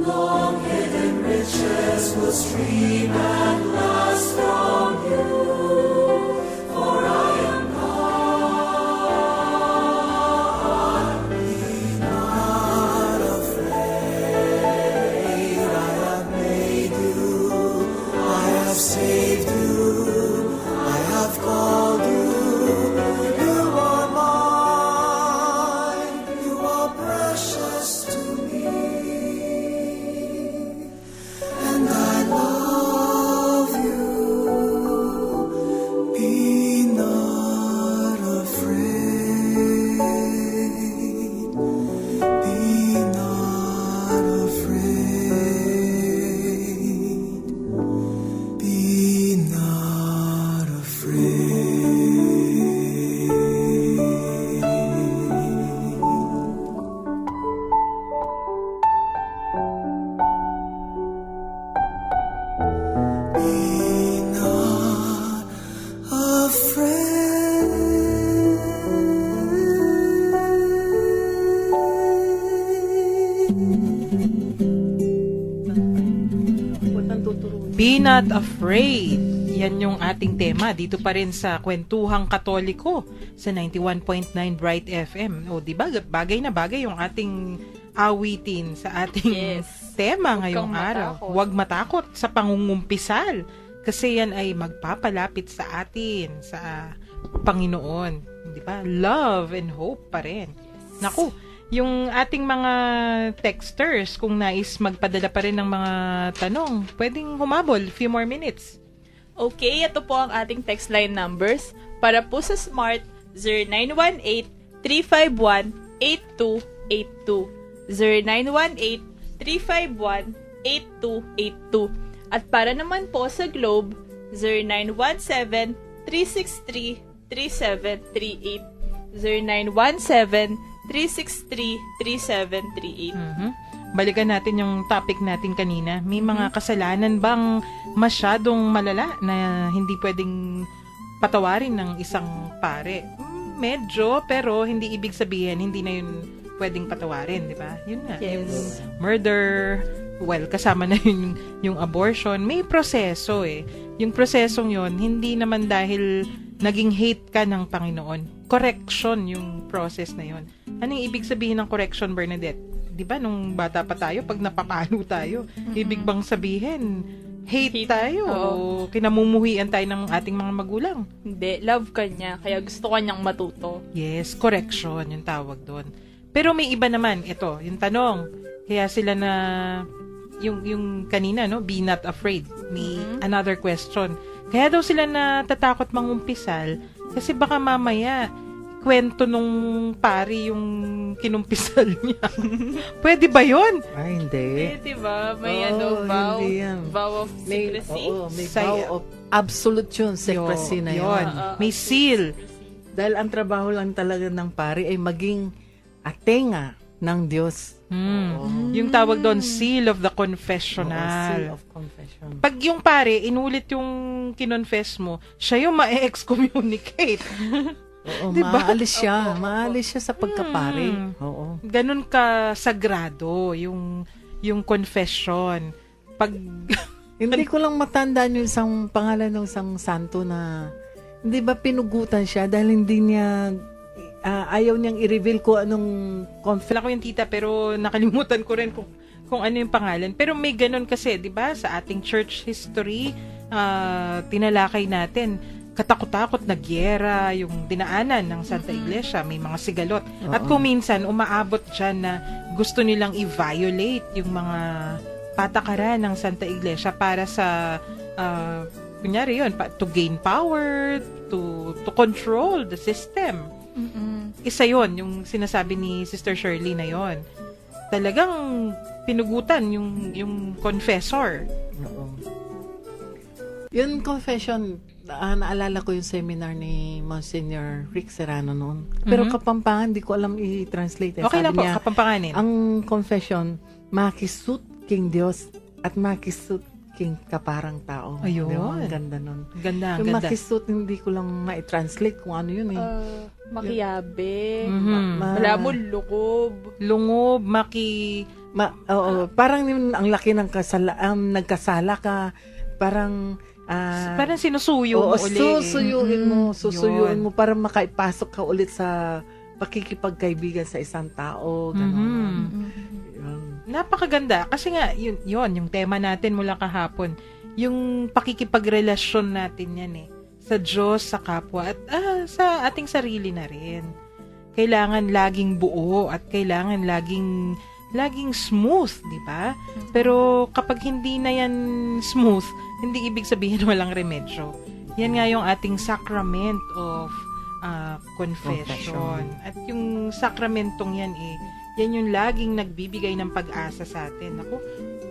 Long hidden riches will stream and last from you, for I am God. Be not afraid, I have made you, I have saved you, I have called you, you are mine, you are precious to me, and I love you. Be not afraid, be not afraid, be not afraid. Be not Huwag kang tuturuan. Be not afraid. Yan yung ating tema dito pa rin sa Kwentuhang Katoliko sa 91.9 Bright FM. O, di ba? Bagay na bagay yung ating awitin sa ating Yes. tema Huwag ngayong kang araw. matakot. Huwag matakot sa pangungumpisal kasi yan ay magpapalapit sa atin, sa Panginoon. Di ba? Love and hope pa rin. Naku, yung ating mga texters, kung nais magpadala pa rin ng mga tanong, pwedeng humabol, few more minutes. Okay, ito po ang ating text line numbers. Para po sa Smart, 0918-351-8282. 0918-351-8282. At para naman po sa Globe, 0917-363-3738. 0917-363-3738. Balikan natin yung topic natin kanina. May mga kasalanan bang masyadong malala na hindi pwedeng patawarin ng isang pare? Medyo, pero hindi ibig sabihin hindi na yun pwedeng patawarin, di ba? Yun nga, Yes. yung murder, well, kasama na yun yung abortion. May proseso eh. Yung prosesong yun, hindi naman dahil naging hate ka ng Panginoon. Correction yung process na yun. Anong ibig sabihin ng correction, Bernadette? Di ba, nung bata pa tayo, pag napapalo tayo, ibig bang sabihin, hate tayo o kinamumuhian tayo ng ating mga magulang? Hindi, love ka niya, kaya gusto ka niyang matuto. Yes, correction yung tawag doon. Pero may iba naman, ito, yung tanong, kaya sila na yung kanina, no? Be not afraid. May another question. Kaya daw sila natatakot mangumpisal kasi baka mamaya kwento nung pari yung kinumpisal niya. Pwede ba yun? Ay, hindi. Diba? May Oo, vow. hindi yan. Vow of secrecy. May Say- vow of absolute yun, secrecy na yun. May seal. Dahil ang trabaho lang talaga ng pari ay maging atenga ng Diyos. Yung tawag doon, seal of the Oo, seal confessional. of confession. Pag yung pare, inulit yung kinonfess mo, siya yung ma-excommunicate. Oo, Diba? maalis siya. Maalis siya sa pagkapari. Oo. Ganun ka sagrado yung confession. Pag Hindi ko lang matandaan yung isang pangalan ng isang santo na hindi ba pinugutan siya dahil hindi niya ayaw niyang i-reveal ko anong wala ko yung tita pero nakalimutan ko rin kung ano yung pangalan. Pero may ganun kasi, 'di ba? Sa ating church history, tinalakay natin katakot-takot na giyera yung dinaanan ng Santa Iglesia, may mga sigalot. At kung minsan umaabot dyan na gusto nilang i-violate yung mga patakaran ng Santa Iglesia para sa kunyari yun, to gain power, to control the system. Isa yon yung sinasabi ni Sister Shirley na yon. Talagang pinugutan yung confessor. Oo. Yung confession, naalala ko yung seminar ni Monsignor Rick Serrano noon. Pero Kapampangan, di ko alam i-translate. Okay lang Sabi po, niya, kapampanganin. ang confession, makisut king Diyos at makisut king kaparang tao. Ayun. Di ba? Ang ganda nun. Ganda, Yung ganda. makisut, hindi ko lang ma-translate kung ano yun eh. Makiyabe. Mhm. Wala mo lukob. Lungob, Oo, parang yun, ang laki ng nagkasala ka, parang parang sinusuyo mo ulit. susuyuin mo para makaipasok ka ulit sa pakikipagkaibigan sa isang tao. Ganun. Yun. Napakaganda. Kasi nga, yun, yung tema natin mula kahapon. Yung pakikipagrelasyon natin yan eh. Sa Diyos, sa kapwa, at sa ating sarili na rin. Kailangan laging buo at kailangan laging smooth, di ba? Pero kapag hindi na yan smooth, hindi ibig sabihin walang remedyo. Yan nga yung ating sacrament of confession. At yung sakramentong yan yan yung laging nagbibigay ng pag-asa sa atin. Ako,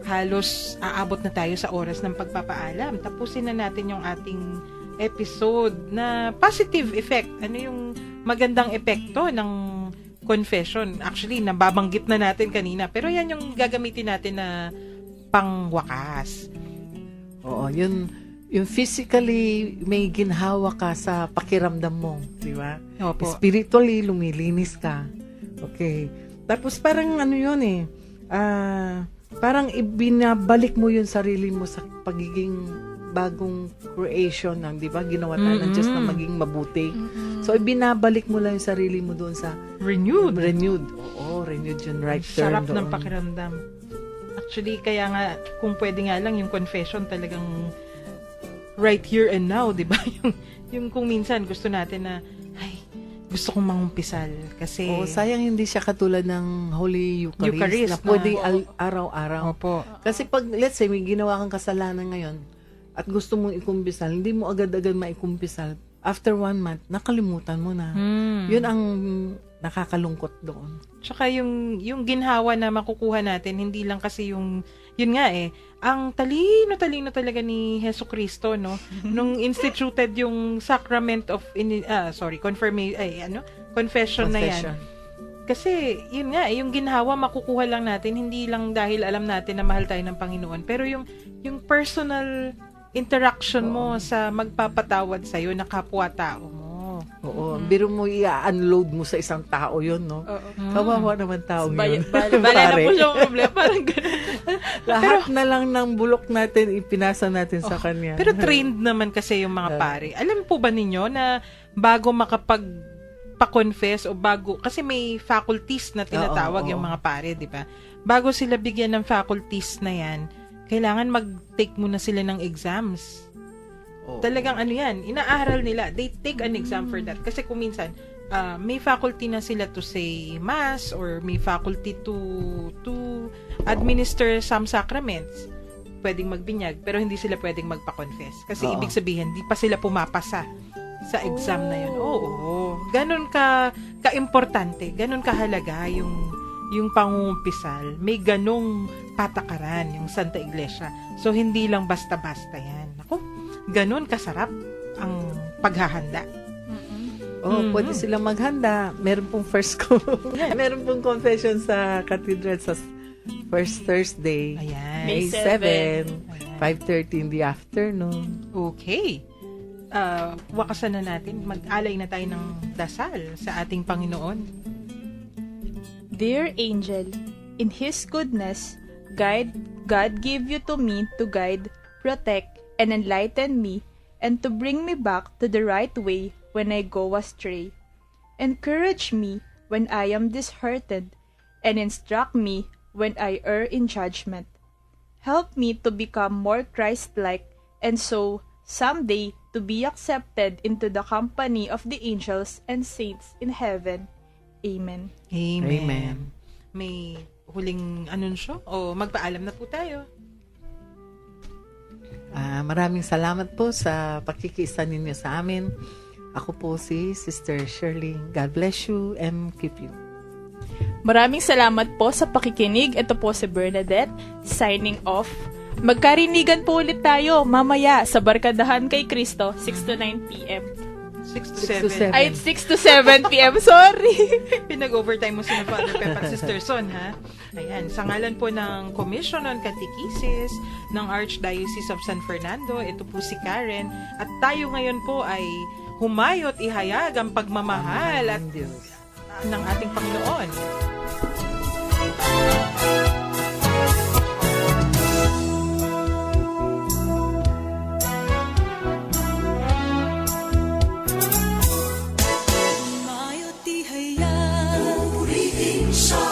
halos aabot na tayo sa oras ng pagpapaalam. Tapusin na natin yung ating episode na positive effect. Ano yung magandang epekto ng confession? Actually, nababanggit na natin kanina. Pero yan yung gagamitin natin na pangwakas. Oo, yung physically may ginhawa ka sa pakiramdam mo, di ba? Opo. Spiritually, lumilinis ka. Okay. Tapos parang ano yun parang ibinabalik mo yung sarili mo sa pagiging bagong creation ng, di ba? Ginawa tayo ng Diyos na maging mabuti. So, ibinabalik mo lang yung sarili mo doon sa Renewed. Oo, renewed yung right term Sarap doon. ng pakiramdam. Actually, kaya nga, kung pwede nga lang yung confession talagang right here and now, di ba? yung kung minsan gusto natin na, ay, gusto kong mangumpisal. Kasi, Sayang hindi siya katulad ng Holy Eucharist, Eucharist na pwede na- araw-araw. Opo. Kasi pag, let's say, may ginawa kang kasalanan ngayon at gusto mong ikumpisal, hindi mo agad-agad maikumpisal. After 1 month, nakalimutan mo na. Yun ang nakakalungkot doon. Tsaka yung ginhawa na makukuha natin, hindi lang kasi yun nga ang talino talaga ni Hesus Kristo, no? Nung instituted yung sacrament of, confession na yan. Kasi, yun nga, yung ginhawa makukuha lang natin, hindi lang dahil alam natin na mahal tayo ng Panginoon, pero yung personal interaction mo sa magpapatawad sa'yo na kapwa-tao mo. Oo. Biro mo i-unload mo sa isang tao yun, no? Kawawa naman tao yun. Bala na Pare. po siya problema. Parang gano'n. Lahat na lang ng bulok natin, ipinasa natin sa kanya. Pero trained naman kasi yung mga pare. Alam po ba ninyo na bago makapag-confess o bago, kasi may faculties na tinatawag Oo. yung mga pare, di ba? Bago sila bigyan ng faculties na yan, kailangan mag-take muna sila ng exams. Talagang ano yan, inaaral nila. They take an exam for that. Kasi kung minsan, may faculty na sila to say mass or may faculty to administer some sacraments. Pwedeng magbinyag, pero hindi sila pwedeng magpa-confess. Kasi Oo. ibig sabihin, di pa sila pumapasa sa exam na yun. Oo. Ganun ka-importante, ganun kahalaga yung pangungumpisal. May ganung patakaran yung Santa Iglesia. So, hindi lang basta-basta yan. Ako, ganun kasarap ang paghahanda. Pwede silang maghanda. Meron pong meron pong confession sa cathedral sa first Thursday. Ayan. May 7, 5:30 in the afternoon. Okay. Wakasan na natin. Mag-alay na tayo ng dasal sa ating Panginoon. Dear angel, in His goodness, God gave you to me to guide, protect, and enlighten me, and to bring me back to the right way when I go astray. Encourage me when I am disheartened, and instruct me when I err in judgment. Help me to become more Christ-like, and so, someday, to be accepted into the company of the angels and saints in heaven. Amen. Amen. Amen. May huling anunsyo? O magpaalam na po tayo. Maraming salamat po sa pakikisa ninyo sa amin. Ako po si Sister Shirley. God bless you and keep you. Maraming salamat po sa pakikinig. Ito po si Bernadette, signing off. Magkarinigan po ulit tayo mamaya sa Barkadahan kay Kristo, 6 to 9 p.m. 6 to 6 to 7. 7. Ay, 6 to 7 p.m. Sorry. Pinag-overtime mo si Father Pep at Sister Son, ha? Ayan, sa ngalan po ng Commission on Catechesis ng Archdiocese of San Fernando, ito po si Karen. At tayo ngayon po ay humayot ihayag ang pagmamahal at ng ating Panginoon. Mayo't ihayag, purihin siya